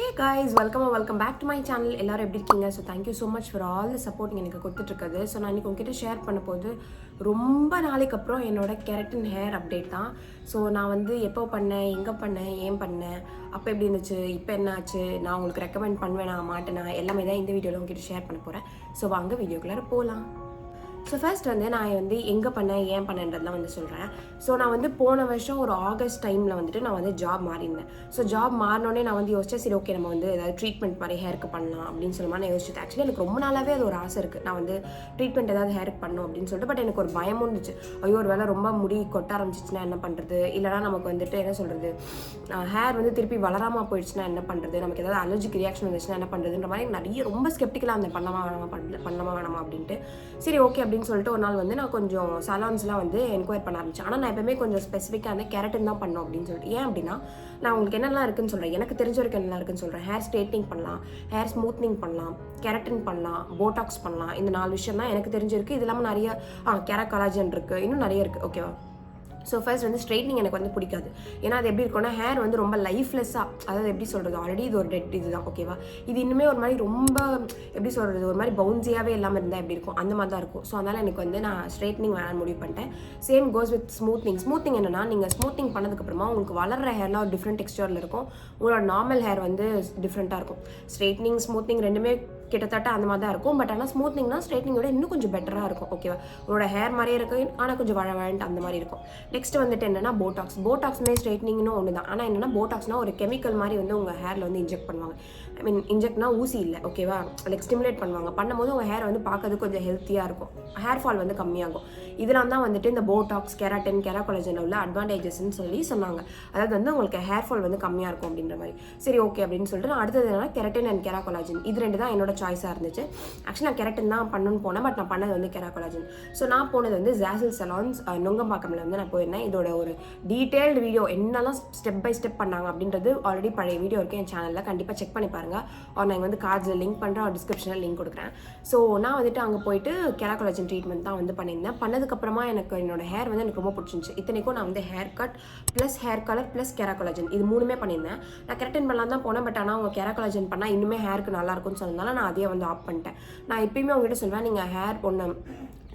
Hey guys, welcome back to my channel. எல்லாரும் எப்படி இருக்கீங்க? So thank you so much for all the support நீங்கள் எனக்கு கொடுத்துட்ருக்குது. ஸோ நான் இன்றைக்கி உங்ககிட்ட ஷேர் பண்ண போது ரொம்ப நாளைக்கு அப்புறம் என்னோட கெரட்டின் ஹேர் அப்டேட் தான். ஸோ நான் வந்து எப்போ பண்ணேன், எங்கே பண்ணேன், ஏன் பண்ணேன், அப்போ எப்படி இருந்துச்சு, இப்போ என்ன ஆச்சு, நான் உங்களுக்கு ரெக்கமெண்ட் பண்ணுவேனா மாட்டேனா எல்லாமே தான் இந்த வீடியோவில் உங்ககிட்ட ஷேர் பண்ண போகிறேன். ஸோ வாங்க வீடியோக்குள்ளார போகலாம். ஸோ ஃபர்ஸ்ட் வந்து நான் வந்து எங்கே பண்ணேன், ஏன் பண்ணேன்றதுலாம் வந்து சொல்கிறேன். ஸோ நான் வந்து போன வருஷம் ஒரு ஆகஸ்ட் டைமில் வந்துட்டு நான் வந்து ஜாப் மாறியிருந்தேன். ஸோ ஜாப் மாறினோடனே நான் வந்து யோசிச்சேன், சரி ஓகே நம்ம வந்து ஏதாவது ட்ரீட்மெண்ட் மாதிரி ஹேருக்கு பண்ணலாம் அப்படின்னு சொல்லுமா நான் யோசிச்சேன். ஆக்சுவலி எனக்கு ரொம்ப நாளாகவே அது ஒரு ஆசை இருக்குது, நான் வந்து ட்ரீட்மெண்ட் ஏதாவது ஹேருக்கு பண்ணணும் அப்படின்னு சொல்லிட்டு. பட் எனக்கு ஒரு பயமும் இருந்துச்சு, ஐயோ ஒரு வேளை ரொம்ப முடி கொட்ட ஆரம்பிச்சிச்சுன்னா என்ன பண்ணுறது, இல்லைனா நமக்கு வந்துட்டு என்ன சொல்கிறது, ஹேர் வந்து திருப்பி வளராமல் போயிடுச்சுன்னா என்ன பண்ணுறது, நமக்கு ஏதாவது அலர்ஜிக் ரியாக்ஷன் வந்துச்சுன்னா என்ன பண்ணுறதுன்ற மாதிரி நிறைய ரொம்ப ஸ்கெப்டிக்கலாக இருந்தேன், பண்ணலாமா வேணாமா அப்படின்ட்டு. சரி ஓகே அப்படின்னு சொல்லிட்டு ஒரு நாள் வந்து நான் கொஞ்சம் சலான்ஸ்லாம் வந்து என்கொயர் பண்ண ஆரம்பிச்சேன். ஆனால் நான் எப்பவுமே கொஞ்சம் ஸ்பெசிஃபிக்காக வந்து கெரட்டின் தான் பண்ணோம் அப்படின்னு சொல்லிட்டு. ஏன் அப்படின்னா நான் உங்களுக்கு என்னெல்லாம் இருக்குன்னு சொல்கிறேன், எனக்கு தெரிஞ்ச வரைக்கும் என்னெல்லாம் இருக்குன்னு சொல்கிறேன். ஹேர் ஸ்ட்ரைட்னிங் பண்ணலாம், ஹேர் ஸ்மூத்னிங் பண்ணலாம், கெரட்டின் பண்ணலாம், போட்டாக்ஸ் பண்ணலாம். இந்த 4 விஷயம் தான் எனக்கு தெரிஞ்சிருக்கு. இது இல்லாமல் நிறைய கெரா கொலாஜன் இருக்குது, இன்னும் நிறைய இருக்குது. ஓகேவா? ஸோ ஃபர்ஸ்ட் வந்து ஸ்ட்ரைட்னிங் எனக்கு வந்து பிடிக்காது. ஏன்னா அது எப்படி இருக்கும்னா ஹேர் வந்து ரொம்ப லைஃப்லெஸ்ஸாக, அதாவது எப்படி சொல்கிறது, ஆல்ரெடி இது ஒரு டெட் இது தான். ஓகேவா? இது இன்னுமே ஒரு மாதிரி ரொம்ப எப்படி சொல்கிறது, ஒரு மாதிரி பவுன்ஸியாகவே இல்லாமல் இருந்தால் எப்படி இருக்கும் அந்த மாதிரி தான் இருக்கும். ஸோ அதனால் எனக்கு வந்து நான் ஸ்ட்ரைட்னிங் வேணான்னு முடிவு பண்ணிட்டேன். சேம் கோஸ் வித் ஸ்மூத்திங் என்னென்னா, நீங்கள் ஸ்மூத்திங் பண்ணதுக்கப்புறமா உங்களுக்கு வளர்கிற ஹேர்லாம் ஒரு டிஃப்ரெண்ட் டெக்ஸ்டரில் இருக்கும், உங்களோட நார்மல் ஹேர் வந்து டிஃப்ரெண்ட்டாக இருக்கும். ஸ்ட்ரைட்னிங் ஸ்மூத்திங் ரெண்டுமே கிட்டத்தட்ட அந்த மாதிரி தான் இருக்கும். பட் ஆனால் ஸ்மூத்னிங்னா ஸ்ட்ரைட்னிங்கோட இன்னும் கொஞ்சம் பெட்டராக இருக்கும். ஓகேவா? உங்களோட ஹேர் மாதிரியே இருக்கும், ஆனால் கொஞ்சம் வழவழன்ட்டு அந்த மாதிரி இருக்கும். நெக்ஸ்ட் வந்துட்டு என்னன்னா போட்டாக்ஸ்மே ஸ்ட்ரைட்னிங்னு ஒன்று தான். ஆனால் என்னென்னா போட்டாக்ஸ்னால் ஒரு கெமிக்கல் மாதிரி வந்து உங்கள் ஹேரில் வந்து இன்ஜெக்ட் பண்ணுவாங்க. ஐ மீன் இன்ஜெக்ட்னா ஊசி இல்லை. ஓகேவா? லைக் ஸ்டிமுலேட் பண்ணுவாங்க. பண்ணும்போது உங்கள் ஹேர் வந்து பார்க்கறது கொஞ்சம் ஹெல்த்தியாக இருக்கும், ஹேர் ஃபால் வந்து கம்மியாகும். இதெல்லாம் தான் வந்துட்டு இந்த போட்டாக்ஸ், கெராட்டின், கெரா கொலாஜன் உள்ள அட்வான்டேஜஸ்ன்னு சொல்லி சொன்னாங்க. அதாவது வந்து உங்களுக்கு ஹேர் ஃபால் வந்து கம்மியாக இருக்கும் அப்படின்ற மாதிரி. சரி ஓகே அப்படின்னு சொல்லிட்டு நான் அடுத்தது என்னன்னா கெரட்டின் அண்ட் கெரா கொலாஜன், இது ரெண்டு தான் என்னோட சாய்ஸாக இருந்துச்சு. ஆக்சுவலி நான் கெரட்டின் தான் பண்ணணும்னு போனேன், பட் நான் பண்ணது வந்து கெரா கொலாஜன். ஸோ நான் போனது வந்து ஜாசில் சலான்ஸ் நுங்கம்பாக்கம்ல வந்து நான் போயிருந்தேன். இதோட ஒரு டீட்டெயில்டு வீடியோ என்னெல்லாம் ஸ்டெப் பை ஸ்டெப் பண்ணாங்க அப்படின்றது ஆல்ரெடி பழைய வீடியோ இருக்குது என் சேனலில், கண்டிப்பாக செக் பண்ணி பாருங்கள். நான் வந்து கார்ட்ஸில் லிங்க் பண்ணுறேன், டிஸ்கிரிப்ஷனில் லிங்க் கொடுக்குறேன். ஸோ நான் வந்துட்டு அங்கே போயிட்டு கெரா கொலாஜன் ட்ரீட்மெண்ட் தான் வந்து பண்ணியிருந்தேன். பண்ணதுக்கப்புறமா எனக்கு என்னோட ஹேர் வந்து எனக்கு ரொம்ப பிடிச்சிருந்துச்சு. இத்தனைக்கும் நான் வந்து hair cut plus hair colour plus Kera collagen இது 3மே பண்ணியிருந்தேன். நான் கெரட்டின் பண்ணலாம் தான் போனேன், பட் ஆனால் அவங்க கெரா கொலாஜன் பண்ணால் இன்னுமே ஹேருக்கு நல்லாயிருக்கும்னு சொன்னதால நான் அதையே வந்து ஆஃப் பண்ணிட்டேன். நான் எப்பயுமே உங்ககிட்ட சொல்வேன், நீங்கள் ஹேர் ஒன்று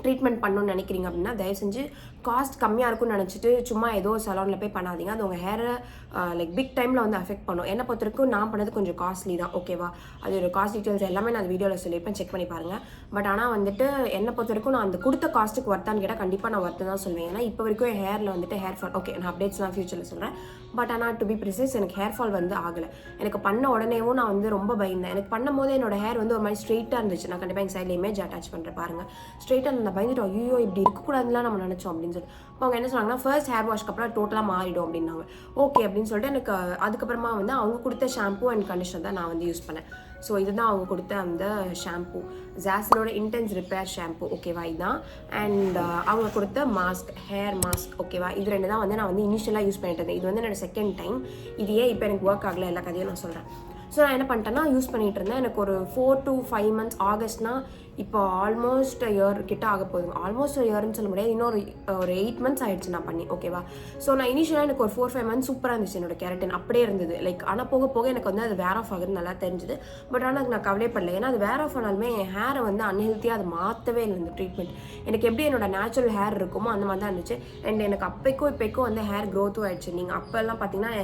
ட்ரீட்மெண்ட் பண்ணணும்னு நினைக்கிறீங்க அப்படின்னா தயவு செஞ்சு காஸ்ட் கம்மியாக இருக்கும்னு நினச்சிட்டு சும்மா ஏதோ சலூனில் போய் பண்ணாதீங்க. அது உங்கள் ஹேரை லைக் பிக் டைமில் வந்து அஃபெக்ட் பண்ணும். என்னை பொறுத்த வரைக்கும் நான் பண்ணது கொஞ்சம் காஸ்ட்லி தான். ஓகேவா? அது ஒரு காஸ்ட் டீட்டெயில்ஸ் எல்லாமே நான் அந்த வீடியோவில் சொல்லியிருப்பேன், செக் பண்ணி பாருங்கள். பட் ஆனால் வந்துட்டு என்னை பொறுத்த வரைக்கும் நான் அந்த கொடுத்த காஸ்ட்டுக்கு ஒர்த்தான்னு கேட்டால் கண்டிப்பாக நான் ஒர்த்து தான் சொல்லுவேன். ஏன்னா இப்போ வரைக்கும் என் ஹேரில் வந்துட்டு ஹேர் ஃபால், ஓகே நான் அப்டேட்ஸ்லாம் ஃபியூச்சரில் சொல்கிறேன், பட் ஆனால் டு பி ப்ரிசைஸ் எனக்கு ஹேர் ஃபால் வந்து ஆகலை. எனக்கு பண்ண உடனேவும் நான் வந்து ரொம்ப பயந்தேன். எனக்கு பண்ணும் போது என்னோட ஹேர் வந்து ஒரு மாதிரி ஸ்ட்ரெயிட்டாக இருந்துச்சு. நான் கண்டிப்பாக எங்கள் சைடில் இமேஜ் அட்டாச் பண்ணுறேன் பாருங்கள். ஸ்ட்ரெயிட்டாக நான் பயந்துட்டு ஐயோ இப்படி இருக்கக்கூடாதுலாம் நம்ம நினச்சோம் அப்படின்னு சொல்லிட்டு. இப்போ அவங்க என்ன சொன்னாங்கன்னா ஃபர்ஸ்ட் ஹேர் வாஷ்க்கு அப்புறம் டோட்டலாக மாறிடும் அப்படின்னாங்க. ஓகே அப்படின்னு சொல்லிட்டு எனக்கு அதுக்கப்புறமா வந்து அவங்க கொடுத்த ஷாம்பூ அண்ட் கண்டிஷனர் தான் நான் வந்து யூஸ் பண்ணேன். ஸோ இதுதான் அவங்க கொடுத்த அந்த ஷாம்பூ, ஜாஸ்லோட இன்டென்ஸ் ரிப்பேர் ஷாம்பூ. ஓகேவா? இதுதான். அண்ட் அவங்க கொடுத்த மாஸ்க், ஹேர் மாஸ்க். ஓகேவா? இது ரெண்டு தான் வந்து நான் வந்து இனிஷியலாக யூஸ் பண்ணிட்டு இருந்தேன். இது வந்து என்னோட செகண்ட் டைம். இது ஏன் இப்போ எனக்கு ஒர்க் ஆகலை எல்லா கதையும் நான் சொல்கிறேன். ஸோ நான் என்ன பண்ணிட்டேன்னா யூஸ் பண்ணிகிட்டு இருந்தேன். எனக்கு ஒரு 4 to 5 months, ஆகஸ்ட்னா இப்போ ஆல்மோஸ்ட் இயர் கிட்ட ஆக போகுதுங்க. ஆல்மோஸ்ட் இயர்னு சொல்ல முடியாது, இன்னொரு 8 months ஆயிடுச்சு நான் பண்ணி. ஓகேவா? ஸோ நான் இனிஷியலாக எனக்கு ஒரு 4-5 months சூப்பராக இருந்துச்சு என்னோட கெரட்டின், அப்படியே இருந்தது. லைக் ஆனால் போக போக எனக்கு வந்து அது வேர் ஆஃப் ஆகுது நல்லா தெரிஞ்சுது. பட் ஆனால் அது நான் கவலைப்படல, ஏன்னா அது வேர் ஆஃப் ஆனாலுமே என் ஹேரை வந்து அன்ஹெல்த்தியாக அது மாற்றவே இல்லை. இந்த ட்ரீட்மெண்ட் எனக்கு எப்படி என்னோட நேச்சுரல் ஹேர் இருக்குமோ அந்த மாதிரி தான் இருந்துச்சு. அண்ட் எனக்கு அப்போக்கும் இப்போக்கும் வந்து ஹேர் க்ரோத்தும் ஆயிடுச்சு. நீங்கள் அப்போல்லாம் பார்த்தீங்கன்னா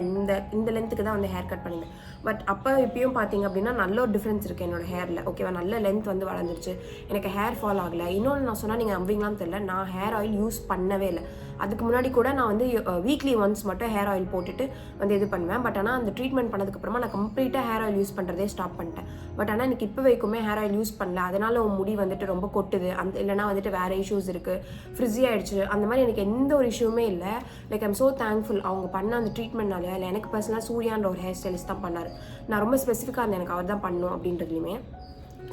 இந்த லென்த்துக்கு தான் வந்து ஹேர் கட் பண்ணியிருந்தேன். பட் அப்போ இப்பயும் பார்த்தீங்க அப்படின்னா நல்ல ஒரு டிஃப்ரென்ஸ் இருக்குது என்னோட ஹேரில். ஓகேவா? நல்ல லென்த் வந்து வளர்ந்துருச்சு, எனக்கு ஹேர் ஃபால் ஆகலை. இன்னொன்று நான் சொன்னால் நீங்கள் நம்புவீங்களான்னு தெரியல, நான் ஹேர் ஆயில் யூஸ் பண்ணவே இல்லை. அதுக்கு முன்னாடி கூட நான் வந்து வீக்லி ஒன்ஸ் மட்டும் ஹேர் ஆயில் போட்டுட்டு வந்து இது பண்ணுவேன். பட் ஆனால் அந்த ட்ரீட்மெண்ட் பண்ணதுக்கப்புறமா நான் கம்ப்ளீட்டாக ஹேர் ஆயில் யூஸ் பண்ணுறதே ஸ்டாப் பண்ணிட்டேன். பட் ஆனால் எனக்கு இப்போ வரைக்குமே ஹேர் ஆயில் யூஸ் பண்ணல. அதனால் உன் முடி வந்துட்டு ரொம்ப கொட்டுது, அந்த இல்லைனா வந்துட்டு வேறு இஷ்யூஸ் இருக்குது, ஃப்ரிஸி ஆகிடுச்சு, அந்த மாதிரி எனக்கு எந்த ஒரு இஷ்யூமே இல்லை. லைக் ஐம் ஸோ தேங்க்ஃபுல் அவங்க பண்ண அந்த ட்ரீட்மெண்ட்னாலே. இல்லை எனக்கு பர்சனலாக சூர்யான்ற ஒரு ஹேர் ஸ்டைலிஸ்ட் தான் பண்ணார். நான் ரொம்ப ஸ்பெசிஃபிக்காக இருந்தேன் எனக்கு அவர் தான் பண்ணணும் அப்படின்றதுலையுமே.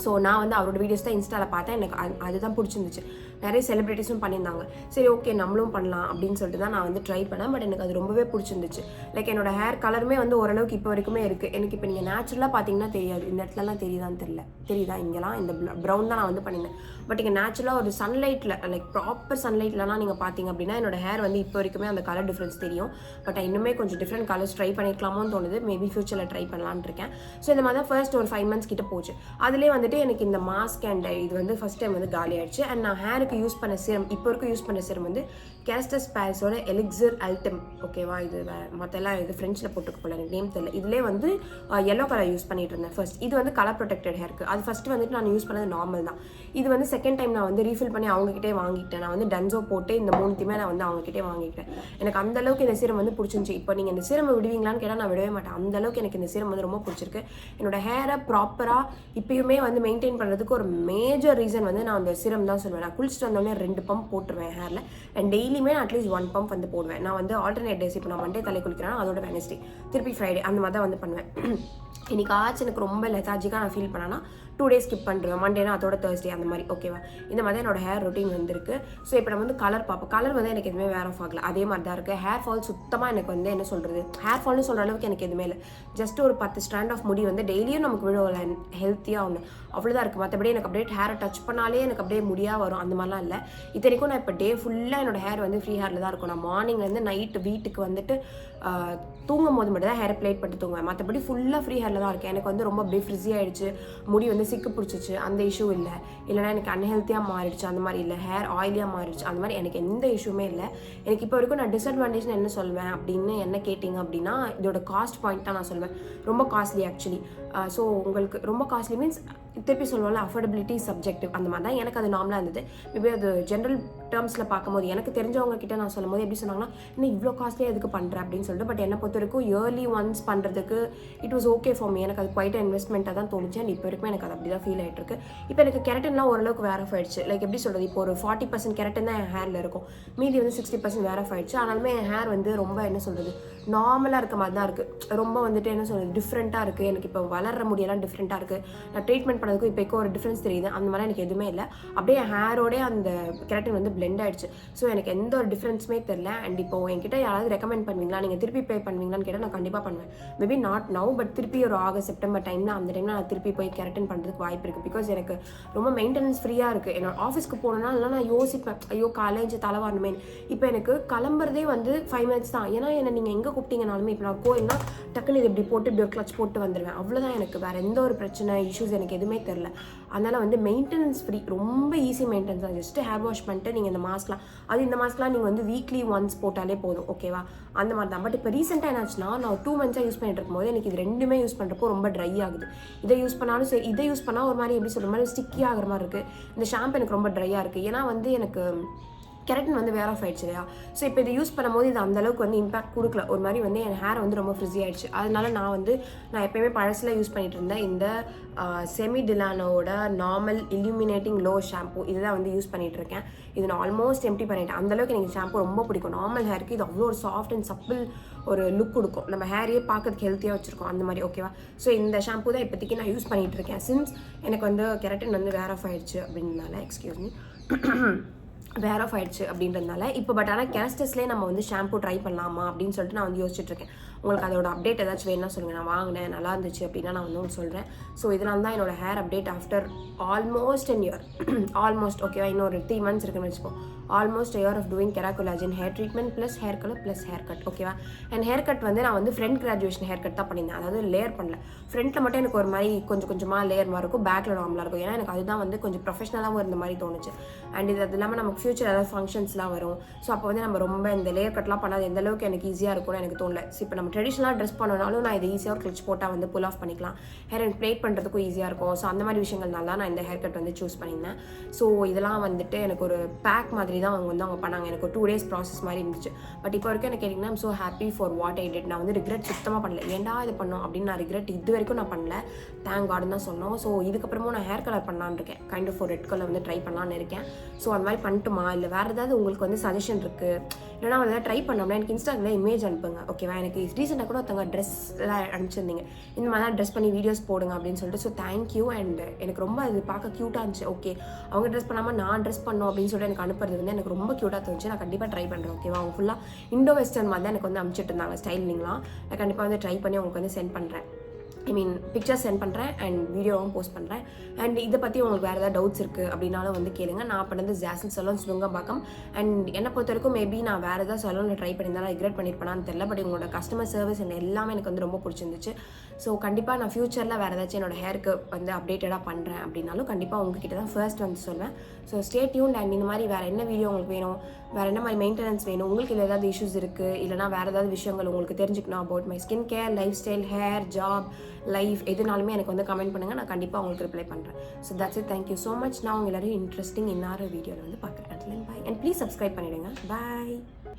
ஸோ நான் வந்து அவரோட வீடியோஸ் தான் இன்ஸ்டாவில் பார்த்தேன், எனக்கு அதுதான் பிடிச்சிருந்துச்சு. நிறைய செலிப்ரிட்டிஸும் பண்ணியிருந்தாங்க. சரி ஓகே நம்மளும் பண்ணலாம் அப்படின்னு சொல்லிட்டு தான் நான் வந்து ட்ரை பண்ணேன். பட் எனக்கு அது ரொம்பவே பிடிச்சிருந்துச்சு. லைக் என்னோட ஹேர் கலருமே வந்து ஓரளவுக்கு இப்போ வரைக்குமே இருக்குது. எனக்கு இப்போ நீங்கள் நேச்சுரலாக பார்த்தீங்கன்னா தெரியாது, இந்த இடத்துலலாம் தெரியுதான்னு தெரியுதா இங்கெல்லாம் இந்த ப்ரௌன் தான் நான் வந்து பண்ணியிருந்தேன். பட் இங்கே நேச்சுரலாக ஒரு சன்லைட்டில் லைக் ப்ராப்பர் சன்லைட்லலாம் நீங்கள் பார்த்தீங்க அப்படின்னா என்னோட ஹேர் வந்து இப்போ வரைக்குமே அந்த கலர் டிஃப்ரென்ஸ் தெரியும். பட் இன்னுமே கொஞ்சம் டிஃப்ரெண்ட் கலர்ஸ் ட்ரை பண்ணிக்கலாமோன்னு தோணுது. மேபி ஃபியூச்சரில் ட்ரை பண்ணலான்னு இருக்கேன். ஸோ இந்த மாதிரி தான் ஃபர்ஸ்ட் ஒரு 5 months கிட்ட போச்சு. அதிலே வந்துட்டு எனக்கு இந்த மாஸ்க் அண்ட் இது வந்து ஃபர்ஸ்ட் டைம் வந்து காலி ஆயிடுச்சு. அண்ட் நான் ஹேருக்கு யூஸ் பண்ண சீரம், இப்போ வரைக்கும் யூஸ் பண்ண சீரம் வந்து கேஸ்டஸ் பேரிஸோட எலிக்ஸர் அல்டம். ஓகேவா, இது மற்றெல்லாம் இது ஃப்ரெஞ்சில் போட்டுக்க போல, எனக்கு நேம் தெரியல. இதிலே வந்து yellow கலர் யூஸ் பண்ணிட்டு இருந்தேன் ஃபர்ஸ்ட். இது வந்து கலர் ப்ரொடெக்டட் ஹேருக்கு. அது ஃபர்ஸ்ட் வந்துட்டு நான் யூஸ் பண்ணது நார்மல் தான். இது வந்து செகண்ட் டைம் நான் வந்து ரீஃபில் பண்ணி அவங்ககிட்டே வாங்கிட்டேன். நான் வந்து டன்ஸோ போட்டு இந்த 3த்தையுமே நான் வந்து அவங்ககிட்டே வாங்கிட்டேன். எனக்கு அந்த அளவுக்கு இந்த சீரம் வந்து பிடிச்சிருந்துச்சு. இப்போ நீங்கள் இந்த சீரம் விடுவீங்களான்னு கேட்டால் நான் விடவே மாட்டேன். அந்த அளவுக்கு எனக்கு இந்த சீரம் வந்து ரொம்ப பிடிச்சிருக்கு. என்னோட ஹேரை ப்ராப்பராக இப்பயுமே வந்து மெயின்டைன் பண்ணுறதுக்கு ஒரு மேஜர் ரீசன் வந்து நான் அந்த சீரம் தான் சொல்லுவேன். நான் குளிச்சுட்டு வந்தோடனே 2 பம்ப் போட்டுருவேன் ஹேரில். அண்ட் டெய்லியுமே அட்லீஸ்ட் 1 பம்ப் வந்து போடுவேன். நான் வந்து ஆல்டர்னேட் டேஸ், இப்போ நான் மண்டே தலை குளிக்கிறேன், அதோட வெனஸ்டே, திருப்பி ஃப்ரைடே, அந்த மாதிரி தான் வந்து பண்ணுவேன். இன்னைக்கு ஆச்சு எனக்கு ரொம்ப லெத்தாஜிக்காக நான் ஃபீல் பண்ணேன்னா 2 days ஸ்கிப் பண்ணுறேன். மண்டேனா அதோட தேர்ஸ்டே அந்த மாதிரி. ஓகேவா, இந்த மாதிரி என்னோட ஹேர் ரொட்டீன் வந்துருக்கு. ஸோ இப்போ நம்ம வந்து கலர் பார்ப்போம். கலர் வந்து எனக்கு எதுவுமே வேர் ஆஃப் ஆகல, அதே மாதிரி தான் இருக்குது. ஹேர் ஃபால் சுத்தமாக எனக்கு வந்து என்ன சொல்கிறது, ஹேர் ஃபால்னு சொல்கிற அளவுக்கு எனக்கு எதுவுமே இல்லை. ஜஸ்ட் ஒரு 10 ஸ்ட்ராண்ட் ஆஃப் முடி வந்து டெய்லியும் நமக்கு விழுவும் ஹெல்த்தியாக ஒன்று, அவ்வளோதான் இருக்குது. மற்றபடி எனக்கு அப்படியே ஹேரை டச் பண்ணாலே எனக்கு அப்படியே முடியாக வரும், அந்த மாதிரிலாம் இல்லை. இத்தனைக்கும் நான் இப்போ டே ஃபுல்லாக என்னோட ஹேர் வந்து ஃப்ரீ ஹேரில் தான் இருக்கும். நான் மார்னிங்லேருந்து நைட்டு வீட்டுக்கு வந்துட்டு தூங்கும் போது மட்டும் தான் ஹேர் பிளேட் பண்ணிட்டு தூங்குவேன். மற்றபடி ஃபுல்லாக ஃப்ரீ ஹேரில் தான் இருக்கேன். எனக்கு வந்து ரொம்ப அப்படியே ஃப்ரிஸி ஆகிடுச்சு, முடி வந்து சிக்கு பிடிச்சிச்சு, அந்த இஷ்யூ இல்லை. இல்லைனா எனக்கு அன்ஹெல்த்தியாக மாறிடுச்சு, அந்த மாதிரி இல்லை. ஹேர் ஆயிலியாக மாறிடுச்சு, அந்த மாதிரி எனக்கு எந்த இஷ்யூமே இல்லை. எனக்கு இப்போ வரைக்கும் நான் டிஸ்அட்வான்டேஜ்னு என்ன சொல்வேன் அப்படின்னு என்ன கேட்டிங்க அப்படின்னா, இதோட காஸ்ட் பாயிண்ட் தான் நான் சொல்வேன். ரொம்ப காஸ்ட்லி ஆக்சுவலி. ஸோ உங்களுக்கு ரொம்ப காஸ்ட்லி மீன்ஸ் திருப்பி சொல்லுவோம்ல, அஃபோர்டபிலிட்டி சப்ஜெக்டிவ், அந்த மாதிரி தான். எனக்கு அது நார்மலாக இருந்தது. மேபி அது ஜென்ரல் டேர்ம்ஸில் பார்க்கும்போது எனக்கு தெரிஞ்சவங்க கிட்ட நான் சொல்லும் போது எப்படி சொன்னாங்கன்னா, இன்னும் இவ்வளோ காஸ்ட்லியாக எதுக்கு பண்ணுறேன் அப்படின்னு சொல்லிட்டு. பட் என்னை பொறுத்த வரைக்கும் இயர்லி ஒன்ஸ் பண்ணுறதுக்கு it was okay for me. எனக்கு அது குவைட் இன்வெஸ்ட்மெண்ட்டாக தான் தோணுச்சு. அண்ட் இப்போ வரைக்கும் எனக்கு அது அப்படி தான் ஃபீல் ஆகிட்டு இருக்கு. இப்போ எனக்கு கெரட்டின்லாம் ஓரளவுக்கு வேர் ஆஃப் ஆயிடுச்சு. லைக் எப்படி சொல்கிறது, இப்போ ஒரு 40% கெரட்டின் தான் என் ஹேரில் இருக்கும், மீதி வந்து 60% வேர் ஆஃப் ஆயிடுச்சு. ஆனாலுமே என் ஹேர் வந்து ரொம்ப என்ன சொல்கிறது, நார்மலாக இருக்க மாதிரி தான் இருக்குது. ரொம்ப வந்துட்டு என்ன சொல்கிறது, டிஃப்ரெண்ட்டாக இருக்குது. எனக்கு இப்போ வளர்ற முடியெல்லாம் டிஃப்ரெண்ட்டாக இருக்குது. நான் ட்ரீட்மெண்ட் பண்ணதுக்கும் இப்போ ஒரு டிஃப்ரென்ஸ் தெரியுது. அந்த மாதிரி எனக்கு எதுவுமே இல்லை. அப்படியே ஹேரோட அந்த கெரட்டின் வந்து பிளெண்ட் ஆயிடுச்சு. ஸோ எனக்கு எந்த ஒரு டிஃப்ரென்ஸுமே தெரியல. அண்ட் இப்போ என்கிட்ட யாராவது ரெக்கமெண்ட் பண்ணுவீங்களா, நீங்கள் திருப்பி பே பண்ணுவீங்களான்னு கேட்டால் நான் கண்டிப்பாக பண்ணுவேன். மேபி நாட் நவ், பட் திருப்பி ஒரு ஆகஸ்ட் செப்டம்பர் டைமில், அந்த டைமில் நான் திருப்பி போய் கெரட்டின் பண்ணுறதுக்கு வாய்ப்பு இருக்குது. பிகாஸ் எனக்கு ரொம்ப மெயின்டெனன்ஸ் ஃப்ரீயாக இருக்குது. என்னோட ஆஃபீஸ்க்கு போனோன்னா அதெல்லாம் நான் யோசிப்பேன், ஐயோ காலேஜ் தலை வரணுமே. இப்போ எனக்கு கிளம்புறதே வந்து 5 minutes தான். ஏன்னா என்னை நீங்கள் எங்கே கூப்பிட்டீங்கனாலுமே, இப்போ நான் கோயில்னா டக்குன்னு இது இப்படி போட்டு இப்படி ஒரு கிளச் போட்டு வந்துடுவேன், அவ்வளோதான். எனக்கு வேறு எந்த ஒரு பிரச்சனை இஷ்யூஸ் எனக்கு எதுவுமே தெரில. அதனால் வந்து மெயின்டெனன்ஸ் ஃப்ரீ, ரொம்ப ஈஸி மெயின்டெனன்ஸ் தான். ஜஸ்ட்டு ஹேர் வாஷ் பண்ணிட்டு நீங்கள் இந்த மாஸ்க்லாம், இந்த மாஸ்க்லாம் நீங்கள் வந்து வீக்லி ஒன்ஸ் போட்டாலே போதும். ஓகேவா, அந்த மாதிரி தான். பட் இப்போ ரீசெண்டாக என்னாச்சுன்னா, நான் 2 months யூஸ் பண்ணிட்டு இருக்கும்போது எனக்கு இது ரெண்டுமே யூஸ் பண்ணுறப்போ ரொம்ப ட்ரை ஆகுது. இதை யூஸ் பண்ணாலும் சரி, இதை யூஸ் பண்ணால் ஒரு மாதிரி எப்படி சொல்கிற மாதிரி ஸ்டிக்கி ஆகிற மாதிரி இருக்குது. இந்த ஷாம்பு எனக்கு ரொம்ப ட்ரையாக இருக்குது. ஏன்னா வந்து எனக்கு கெரட்டின் வந்து வேர் ஆஃப் ஆயிடுச்சு இல்லையா. ஸோ இப்போ இதை யூஸ் பண்ணும்போது இது அந்தளவுக்கு வந்து இம்பாக்ட் கொடுக்கல. ஒரு மாதிரி வந்து என் ஹேர் வந்து ரொம்ப ஃப்ரிஸி ஆயிடுச்சு. அதனால நான் எப்போயுமே பழசில் யூஸ் பண்ணிட்டு இருந்தேன் இந்த செமி டிலானோட நார்மல் இல்யூமினேட்டிங் லோ ஷாம்பூ, இதுதான் வந்து யூஸ் பண்ணிட்டு இருக்கேன். இது நான் ஆல்மோஸ்ட் எம்டி பண்ணிட்டேன். அந்தளவுக்கு எனக்கு ஷாம்பூ ரொம்ப பிடிக்கும். நார்மல் ஹேருக்கு இது அவ்வளோ ஒரு சாஃப்ட் அண்ட் சப்பிள் ஒரு லுக் கொடுக்கும். நம்ம ஹேரையே பார்க்கறதுக்கு ஹெல்த்தியாக வச்சுருக்கோம், அந்த மாதிரி. ஓகேவா, ஸோ இந்த ஷாம்பூ தான் இப்போதைக்கு நான் யூஸ் பண்ணிட்டு இருக்கேன். சின்ஸ் எனக்கு வந்து கெரட்டின் வந்து வேர் ஆஃப் ஆயிடுச்சு அப்படின்றதுனால, எக்ஸ்கியூஸ் மீ, வேர் ஆஃப் ஆயிடுச்சு அப்படின்றதுனால இப்போ. பட் ஆனால் கேஸ்டஸ்லேயே நம்ம வந்து ஷாம்பூ ட்ரை பண்ணலாமா அப்படின்னு சொல்லிட்டு நான் வந்து யோசிச்சுட்ருக்கேன். உங்களுக்கு அதோட அப்டேட் ஏதாச்சும் வேணும்னா சொல்லுங்கள், நான் வாங்கினேன் நல்லா இருந்துச்சு அப்படின்னா நான் வந்து உங்களுக்கு சொல்கிறேன். ஸோ இதனால தான் என்னோட hair update after almost an year almost. ஓகேவா, இன்னொரு 3 months இருக்குன்னு வச்சுப்போம். Almost a year of doing கெராகோலாஜன் hair treatment plus hair colour plus haircut. ஓகேவா, அண்ட் ஹேர் கட் வந்து நான் வந்து ஃப்ரண்ட் கிராஜுவேஷன் ஹேர் கட் தான் பண்ணியிருந்தேன். அதாவது லேயர் பண்ணல. ஃப்ரண்ட்டில் மட்டும் எனக்கு ஒரு மாதிரி கொஞ்சம் கொஞ்சமாக லேயர் மாதிரி இருக்கும், பேக்கில் நார்மலாக இருக்கும். ஏன்னா எனக்கு அதுதான் வந்து கொஞ்சம் ப்ரொஃபஷனலாகவும் இருந்த மாதிரி தோணுச்சு. அண்ட் இது அது இல்லாமல் நமக்கு ஃபியூச்சர் ஏதாவது ஃபங்க்ஷன்ஸ்லாம் வரும். ஸோ அப்போ வந்து நம்ம ரொம்ப இந்த லேயர் கட்லாம் பண்ணாது எந்த அளவுக்கு எனக்கு ஈஸியாக இருக்கும்னு எனக்கு தோணல. ஸோ இப்போ நம்ம ட்ரெடிஷ்னலாக ட்ரெஸ் பண்ணனாலும் நான் இதை ஈஸியாக ஒரு கிளிச் போட்டால் வந்து புல் ஆஃப் பண்ணிக்கலாம். ஹேர் அண்ட் பிளேட் பண்ணுறதுக்கும் ஈஸியாக இருக்கும். ஸோ அந்த மாதிரி விஷயங்கள்னால தான் நான் இந்த ஹேர் கட் வந்து சூஸ் பண்ணியிருந்தேன். ஸோ இதெல்லாம் வந்துட்டு எனக்கு ஒரு பேக் மாதிரி தான் அவங்க பண்ணாங்க. எனக்கு ஒரு 2 days ப்ராசஸ் மாதிரி இருந்துச்சு. பட் இப்போ வரைக்கும் எனக்கு கேட்டிங்கன்னா, I'm so happy for what I did. நான் வந்து ரிக்ரெட் சுத்தமாக பண்ணல. ஏன்டா இது பண்ணோம் அப்படின்னு நான் ரிக்ரெட் இது வரைக்கும் நான் பண்ணல. தேங்க் காட்னு தான் சொன்னோம். ஸோ இதுக்கப்புறமும் நான் ஹேர் கலர் பண்ணலான்னு இருக்கேன். கைண்ட் ஆஃப் ஒரு ரெட் கலர் வந்து ட்ரை பண்ணலான்னு இருக்கேன். ஸோ அந்த மாதிரி பண்ணட்டுமா, இல்லை வேறு ஏதாவது உங்களுக்கு வந்து சஜஷன் இருக்குது, இல்லைனா வந்து ட்ரை பண்ணோம்னா எனக்கு இன்ஸ்டாகிராமில் இமேஜ் அனுப்புங்க ஓகேவா. எனக்கு ரீசெண்டாக கூட ஒருத்தவங்க ட்ரெஸ் எல்லாம் அனுப்பிச்சிருந்தீங்க, இந்த மாதிரி தான் ட்ரெஸ் பண்ணி வீடியோஸ் போடுங்க அப்படின்னு சொல்லிட்டு. So thank you. அண்ட் எனக்கு ரொம்ப அது பார்க்க க்யூட்டாக இருந்துச்சு. ஓகே, அவங்க ட்ரெஸ் பண்ணாமல் நான் ட்ரெஸ் பண்ணோம் அப்படின்னு சொல்லிட்டு எனக்கு அனுப்புறது வந்து எனக்கு ரொம்ப க்யூட்டாக தோணுச்சு. நான் கண்டிப்பாக ட்ரை பண்ணுறேன் ஓகேவா. அவங்க ஃபுல்லாக இண்டோ வெஸ்டர்ன் மாதிரி தான் எனக்கு வந்து அனுப்பிச்சிட்டு இருந்தாங்க ஸ்டைலிங்லாம். நான் கண்டிப்பாக வந்து ட்ரை பண்ணி உங்களுக்கு வந்து சென்ட் பண்ணுறேன். ஐ மீன் பிக்சர்ஸ் சென்ட் பண்ணுறேன் அண்ட் வீடியோவும் போஸ்ட் பண்ணுறேன். அண்ட் இதை பற்றி உங்களுக்கு வேறு ஏதாவது டவுட்ஸ் இருக்குது அப்படின்னாலும் வந்து கேளுங்க. நான் பண்ணது ஜாஸ்மின் சலூன்ஸ் நுங்கம்பாக்கம். அண்ட் என்னை பொறுத்த வரைக்கும் மேபி நான் வேறு ஏதாவது சலூனில் ட்ரை பண்ணியிருந்தாலும் ரிக்ரெட் பண்ணியிருப்பேனான்னு தெரியல. பட் உங்களோட கஸ்டமர் சர்வீஸ் அண்ட் எல்லாமே எனக்கு வந்து ரொம்ப பிடிச்சிருந்துச்சு. ஸோ கண்டிப்பாக நான் ஃப்யூச்சரில் வேறு ஏதாச்சும் என்னோட ஹேருக்கு வந்து அப்டேட்டடாக பண்ணுறேன் அப்படின்னாலும் கண்டிப்பாக உங்ககிட்ட தான் ஃபர்ஸ்ட் வந்து சொல்வேன். So stay tuned. அண்ட் இந்த மாதிரி வேறு என்ன வீடியோ உங்களுக்கு வேணும், வேறு என்ன மாதிரி மெயின்டெனன்ஸ் வேணும், உங்களுக்கு இல்லை ஏதாவது இஷ்யூஸ் இருக்குது, இல்லைனா வேறு ஏதாவது விஷயங்கள் உங்களுக்கு தெரிஞ்சுக்கணும் about my skin care, life style, hair, job, life எதுனாலுமே எனக்கு வந்து கமெண்ட் பண்ணுங்கள். நான் கண்டிப்பாக உங்களுக்கு ரிப்ளை பண்ணுறேன். So that's it. Thank you so much. நான் உங்க எல்லாரும் இன்ட்ரெஸ்டிங் இன்னொரு வீடியோவில் வந்து பார்க்குறேன். பாய். அண்ட் ப்ளீஸ் சப்ஸ்கிரைப் பண்ணிவிடுங்க. பாய்.